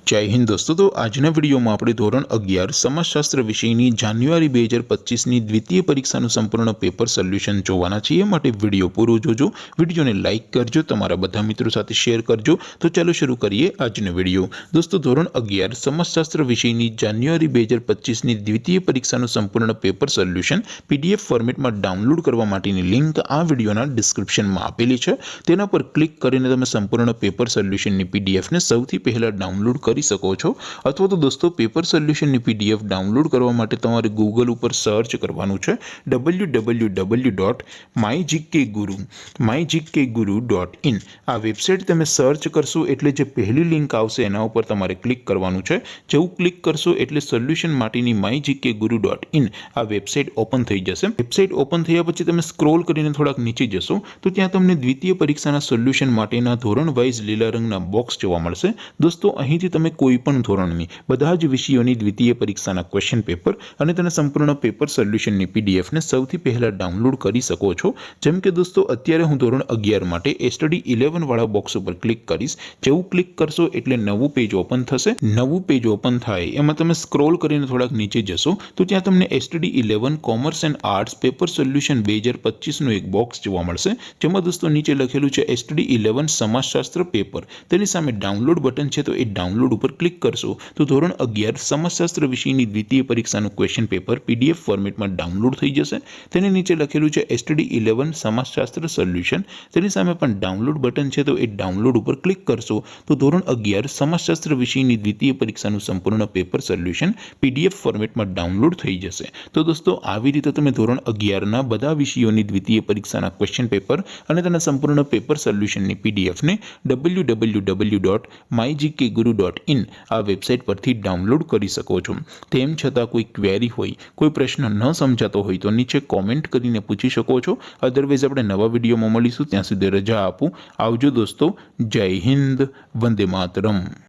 जय हिंद दोस्तों। तो आजना विडियो में આપણે ધોરણ 11 સમાજશાસ્ત્ર વિષયની જાન્યુઆરી 2025 ની દ્વિતીય પરીક્ષાનું સંપૂર્ણ પેપર સોલ્યુશન જોવાના છીએ। માટે વિડિયો પૂરો જોજો, વિડિયોને લાઈક કરજો, તમારા બધા મિત્રો સાથે શેર કરજો। તો ચાલો શરૂ કરીએ આજનો વિડિયો। દોસ્તો ધોરણ 11 સમાજશાસ્ત્ર વિષયની જાન્યુઆરી 2025 ની દ્વિતીય પરીક્ષાનું સંપૂર્ણ પેપર સોલ્યુશન પીડીએફ ફોર્મેટમાં ડાઉનલોડ કરવા માટેની લિંક આ વિડિયોના ડિસ્ક્રિપ્શનમાં આપેલી છે। તેના પર ક્લિક કરીને તમે સંપૂર્ણ પેપર સોલ્યુશનની પીડીએફ ને સૌથી પહેલા ડાઉનલોડ કરી શકો છો। अथवा तो दोस्तों पेपर सोल्यूशन पीडीएफ डाउनलॉड करवा माटे तमारे गूगल पर सर्च करवानुं छे www.mygkguru.in। आ वेबसाइट तमे सर्च करशो एटले जे पहली लिंक आवशे एना उपर तमारे क्लिक करवानुं छे। जेवुं क्लिक करशो एटले सोल्यूशन माटेनी mygkguru.in आ वेबसाइट ओपन थई जशे। वेबसाइट ओपन थया पछी तमे स्क्रॉल करीने थोड़ाक नीचे जशो तो त्यां तमने द्वितीय परीक्षाना सोल्यूशन माटेना धोरण वाइज लीला रंगना बॉक्स जोवा मळशे। दोस्तों અહીંથી તમે કોઈ પણ ધોરણની બધા જ વિષયોની દ્વિતીય પરીક્ષાના ક્વેશ્ચન પેપર અને તેના સંપૂર્ણ પેપર સોલ્યુશનની પીડીએફ ને સૌથી પહેલા ડાઉનલોડ કરી શકો છો। જેમ કે દોસ્તો અત્યારે હું ધોરણ 11 માટે સ્ટડી 11 વાળા બોક્સ ઉપર ક્લિક કરીશ। જેવું ક્લિક કરશો એટલે નવું પેજ ઓપન થશે। નવું પેજ ઓપન થાય એમાં તમે સ્ક્રોલ કરીને થોડાક નીચે જશો તો ત્યાં તમને study 11 commerce and arts paper solution 2025 નું એક બોક્સ જોવા મળશે। જેમાં દોસ્તો નીચે લખેલું છે સ્ટડી 11 સમાજશાસ્ત્ર પેપર, તેની સામે ડાઉનલોડ બટન છે तो डाउनलॉड पर क्लिक करशो तो धोरण 11 समाजशास्त्र विषयनी द्वितीय परीक्षाનું क्वेश्चन पेपर पीडीएफ फॉर्मेट में डाउनलॉड थई जशे। तेने नीचे लखेलुं छे स्टडी 11 समाजशास्त्र सोल्यूशन, तेनी सामे पण डाउनलॉड बटन छे तो ए डाउनलॉड पर क्लिक करशो तो धोरण 11 समाजशास्त्र विषयनी द्वितीय परीक्षाનું संपूर्ण पेपर सोल्यूशन पीडीएफ फॉर्मेट में डाउनलॉड थई जशे। तो दोस्तों આવી રીતે તમે ધોરણ 11 ના બધા વિષયોની દ્વિતીય પરીક્ષાના ક્વેશ્ચન પેપર અને તેના સંપૂર્ણ પેપર સોલ્યુશનની પીડીએફ ને www.mygkguru.in आ वेबसाइट परथी डाउनलॉड करी सको छो। तेम छतां कोई क्वेरी होय, कोई प्रश्न न समजातो होय तो नीचे कॉमेंट करीने पूछी शको छो। अदरवाइज आपणे नवा विडियोमां मळीशुं, त्यां सुधी रजा आपो। आवजो दोस्तों। जय हिंद, वंदे मातरम।